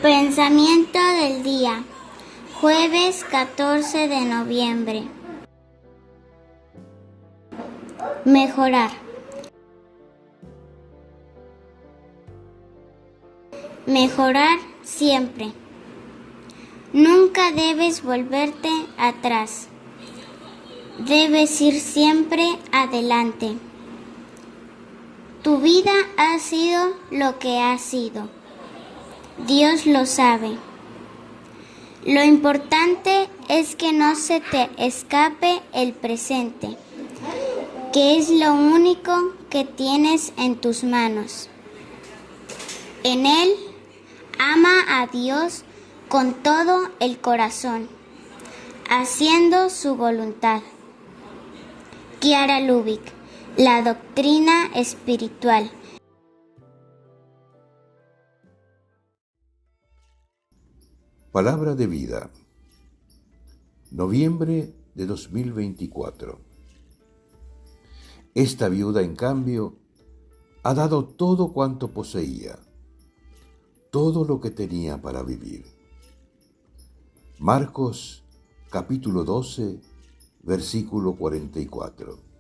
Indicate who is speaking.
Speaker 1: Pensamiento del día, jueves 14 de noviembre. Mejorar. Mejorar siempre. Nunca debes volverte atrás. Debes ir siempre adelante. Tu vida ha sido lo que ha sido. Dios lo sabe. Lo importante es que no se te escape el presente, que es lo único que tienes en tus manos. En él, ama a Dios con todo el corazón, haciendo su voluntad. Chiara Lubich, la doctrina espiritual.
Speaker 2: Palabra de vida. Noviembre de 2024. Esta viuda, en cambio, ha dado todo cuanto poseía, todo lo que tenía para vivir. Marcos, capítulo 12, versículo 44.